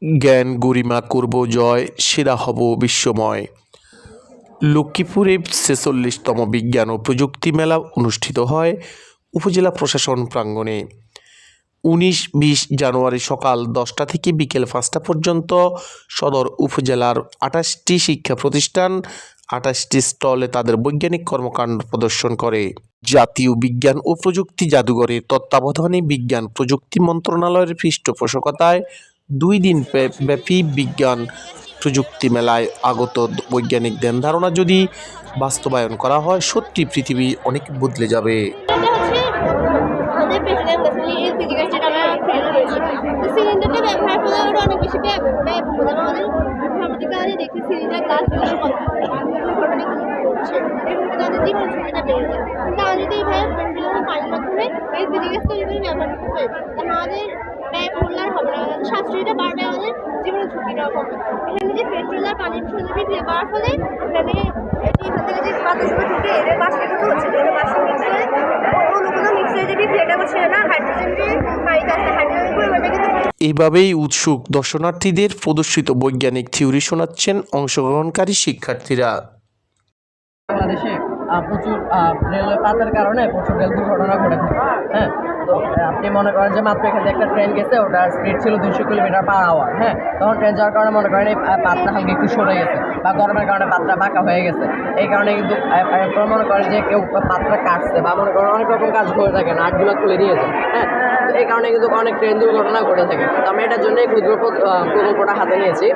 জ্ঞান গরিমা করব জয়, সেরা হব বিশ্বময়। লক্ষ্মীপুরে ৪৬তম বিজ্ঞান ও প্রযুক্তি মেলা অনুষ্ঠিত হয় উপজেলা প্রশাসন প্রাঙ্গণে। ১৯-২০ জানুয়ারি সকাল ১০টা থেকে বিকেল ৫টা পর্যন্ত সদর উপজেলার ২৮টি শিক্ষা প্রতিষ্ঠান ২৮টি স্টলে তাদের বৈজ্ঞানিক কর্মকাণ্ড প্রদর্শন করে। জাতীয় বিজ্ঞান ও প্রযুক্তি জাদুঘরের তত্ত্বাবধানে বিজ্ঞান প্রযুক্তি মন্ত্রণালয়ের পৃষ্ঠপোষকতায় ২ দিন ব্যাপী বিজ্ঞান প্রযুক্তি মেলায় আগত বৈজ্ঞানিক ধ্যান ধারণা যদি বাস্তবায়ন করা হয়, সত্যি পৃথিবী অনেক বদলে যাবে। সাশ্রয়টা বাড়বে, আমাদের জীবনের ঝুঁকিটাও কমবে। এখানে যে পেট্রোল আর পানির বিক্রি করার ফলে এখানে এখান থেকে যে বাতাসগুলো ঢুকে এর বাষ্পীভূত হচ্ছে, এর বাষ্প মিক্স হয়ে অণুগুলো মিক্স হয়ে যে বিক্রিয়াটা করছে না, হাইড্রোজেন যে পানিতে আসছে, হাইড্রোজেন পরিমাণটা কিন্তু এইভাবেই উৎসুক দর্শনার্থীদের প্রদর্শিত বৈজ্ঞানিক থিওরি শোনাচ্ছেন অংশগ্রহণকারী শিক্ষার্থীরা। বাংলাদেশে প্রচুর রেলওয়ে পাতের কারণে প্রচুর রেল দুর্ঘটনা ঘটে থাকে। হ্যাঁ, তো আপনি মনে করেন যে মাত্র এখান থেকে একটা ট্রেন গেছে, ওটার স্পিড ছিল 200 কিলোমিটার পার আওয়ার। হ্যাঁ, তখন ট্রেন যাওয়ার কারণে মনে করেন এই পাতটা হালকা একটু সরে গেছে বা গরমের কারণে পাতটা বাঁকা হয়ে গেছে। এই কারণে কিন্তু মনে করেন যে কেউ পাতটা কাটছে বা মনে করেন অনেক রকম কাজ করে থাকে, নাটগুলো খুলে দিয়েছে। হ্যাঁ, তো এই কারণে কিন্তু অনেক ট্রেন দুর্ঘটনা ঘটে থাকে। তো আমি এটার জন্য ক্ষুদ্র প্রকল্পটা হাতে নিয়েছি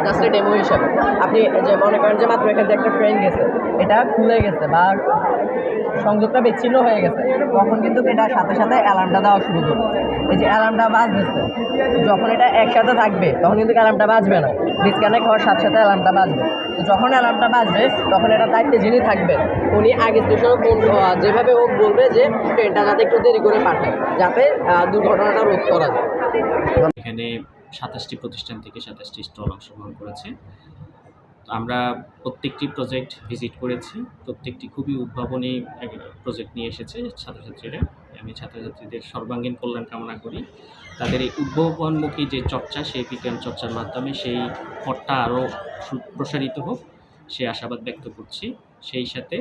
জাস্ট ডেমো হিসাবে। আপনি যে মনে করেন যে মাত্র এখান থেকে একটা ট্রেন গেছে, এটা খুলে গেছে বা সংযোগটা বিচ্ছিন্ন হয়ে গেছে, তখন কিন্তু এটা সাথে সাথে অ্যালার্মটা দেওয়া শুরু করবে। এই যে অ্যালার্মটা বাজতেছে, যখন এটা একসাথে থাকবে তখন কিন্তু অ্যালার্মটা বাজবে না, ডিসকানেক্ট হওয়ার সাথে সাথে অ্যালার্মটা বাজবে। তো যখন অ্যালার্মটা বাজবে তখন এটা দায়িত্বে যিনি থাকবেন উনি আগে স্টেশনে ফোন যেভাবে হোক বলবে যে ট্রেনটা যাতে একটু দেরি করে পাঠায়, যাতে দুর্ঘটনাটা রোধ করা যায়। এখানে ২৭টি প্রতিষ্ঠান থেকে ২৭টি স্টল অংশগ্রহণ করেছে। আমরা প্রত্যেকটি প্রজেক্ট ভিজিট করেছি। প্রত্যেকটি খুবই উদ্ভাবনী প্রজেক্ট নিয়ে এসেছে ছাত্রছাত্রীরা। আমি ছাত্রছাত্রীদের সর্বাঙ্গীন কল্যাণ কামনা করি। তাদের এই উদ্ভাবনমুখী যে চর্চা, সেই বিজ্ঞান চর্চার মাধ্যমে সেই পথটা আরও প্রসারিত হোক, সে আশাবাদ ব্যক্ত করছি। সেই সাথে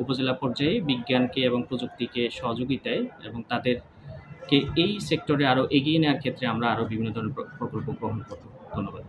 উপজেলা পর্যায়ে বিজ্ঞানকে এবং প্রযুক্তিকে সহযোগিতায় এবং তাদেরকে এই সেক্টরে আরও এগিয়ে নেওয়ার ক্ষেত্রে আমরা আরও বিভিন্ন ধরনের প্রকল্প গ্রহণ করব। ধন্যবাদ।